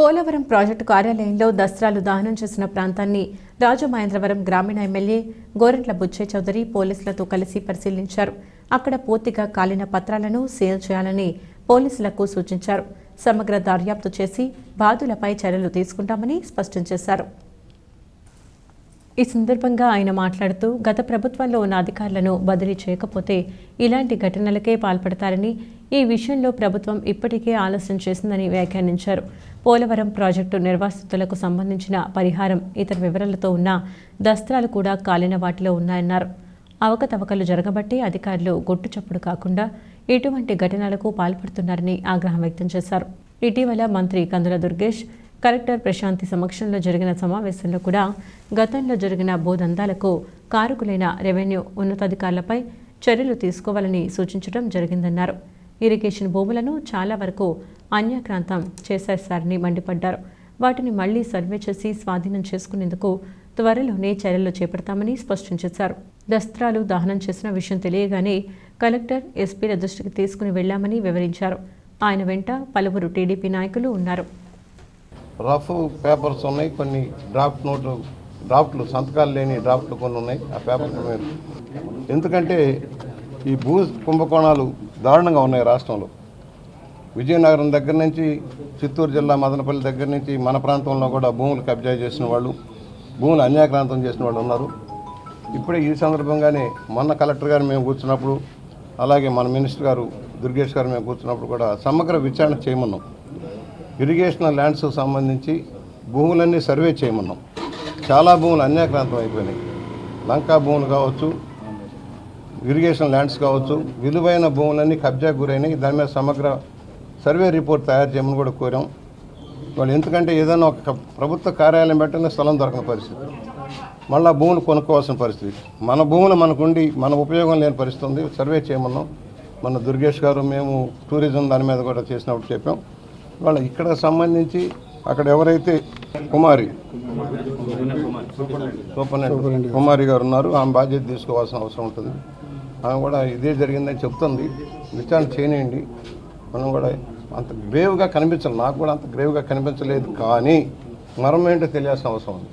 Polavaram project కార్యాలయంలో దస్త్రాలు దహనం చేసిన ప్రాంతాన్ని రాజమహేంద్రవరం గ్రామీణ ఎమ్మెల్యే గోరంట్ల బుచ్చయ్య చౌదరి పోలీసులతో కలిసి పరిశీలించారు. అక్కడ పూర్తిగా కాలిన పత్రాలను సీల్ చేయాలని పోలీసులకు సూచించారు. సమగ్ర దర్యాప్తు చేసి బాధితులపై చర్యలు తీసుకుంటామని స్పష్టం చేశారు. ఈ సందర్భంగా ఆయన మాట్లాడుతూ గత ప్రభుత్వంలో ఉన్న అధికారులను బదిలీ చేయకపోతే ఇలాంటి ఘటనలకే పాల్పడతారని, ఈ విషయంలో ప్రభుత్వం ఇప్పటికే ఆలస్యం చేసిందని వ్యాఖ్యానించారు. పోలవరం ప్రాజెక్టు నిర్వాసితులకు సంబంధించిన పరిహారం, ఇతర వివరాలతో ఉన్న దస్త్రాలు కూడా కాలిన వాటిలో ఉన్నాయన్నారు. అవకతవకలు జరగబట్టి అధికారులు గుట్టుచప్పుడు కాకుండా ఇటువంటి ఘటనలకు పాల్పడుతున్నారని ఆగ్రహం వ్యక్తం చేశారు. ఇటీవల మంత్రి కందుల దుర్గేష్, కలెక్టర్ ప్రశాంతి సమక్షంలో జరిగిన సమావేశంలో కూడా గతంలో జరిగిన భూదందాలకు కారకులైన రెవెన్యూ ఉన్నతాధికారులపై చర్యలు తీసుకోవాలని సూచించడం జరిగిందన్నారు. ఇరిగేషన్ భూములను చాలా వరకు అన్యాక్రాంతం చేసేశారని మండిపడ్డారు. వాటిని మళ్లీ సర్వే చేసి స్వాధీనం చేసుకునేందుకు త్వరలోనే చర్యలు చేపడతామని స్పష్టం చేశారు. దస్త్రాలు దహనం చేసిన విషయం తెలియగానే కలెక్టర్, ఎస్పీల దృష్టికి తీసుకుని వెళ్లామని వివరించారు. ఆయన వెంట పలువురు టీడీపీ నాయకులు ఉన్నారు. రఫ్ పేపర్స్ ఉన్నాయి, కొన్ని డ్రాఫ్ట్లు సంతకాలు లేని డ్రాఫ్ట్లు కొన్ని ఉన్నాయి. ఆ పేపర్స్ మీరు ఎందుకంటే ఈ భూ కుంభకోణాలు దారుణంగా ఉన్నాయి రాష్ట్రంలో. విజయనగరం దగ్గర నుంచి చిత్తూరు జిల్లా మదనపల్లి దగ్గర నుంచి మన ప్రాంతంలో కూడా భూములు కబ్జా చేసిన వాళ్ళు, భూములు అన్యాక్రాంతం చేసిన వాళ్ళు ఉన్నారు. ఇప్పుడే ఈ సందర్భంగానే మొన్న కలెక్టర్ గారు మేము కూర్చున్నప్పుడు, అలాగే మన మినిస్టర్ గారు దుర్గేష్ గారు మేము కూర్చున్నప్పుడు కూడా సమగ్ర విచారణ చేయమన్నాం. ఇరిగేషనల్ ల్యాండ్స్ సంబంధించి భూములన్నీ సర్వే చేయమన్నాం. చాలా భూములు అన్యాక్రాంతం అయిపోయినాయి. లంకా భూములు కావచ్చు, ఇరిగేషన్ ల్యాండ్స్ కావచ్చు, విలువైన భూములన్నీ కబ్జాకు గురైనాయి. దాని మీద సమగ్ర సర్వే రిపోర్ట్ తయారు చేయమని కూడా కోరాం. వాళ్ళు ఎందుకంటే ఏదైనా ఒక ప్రభుత్వ కార్యాలయం పెట్టిన స్థలం దొరకని పరిస్థితి, మళ్ళీ భూములు కొనుక్కోవాల్సిన పరిస్థితి, మన భూములు మనకుండి మన ఉపయోగం లేని పరిస్థితి ఉంది. సర్వే చేయమన్నాం. మన దుర్గేష్ గారు మేము టూరిజం దాని మీద కూడా చేసినప్పుడు చెప్పాం. వాళ్ళ ఇక్కడ సంబంధించి అక్కడ ఎవరైతే సూపరింటెండెంట్ కుమారి గారు ఉన్నారు, ఆమె బాధ్యత తీసుకోవాల్సిన అవసరం ఉంటుంది. ఆమె కూడా ఇదే జరిగిందని చెప్తుంది. విచారణ చేయనియండి. మనం కూడా అంత గ్రేవ్గా కనిపించాలి. నాకు కూడా అంత గ్రేవ్గా కనిపించలేదు, కానీ మరం ఏంటో తెలియాల్సిన అవసరం ఉంది.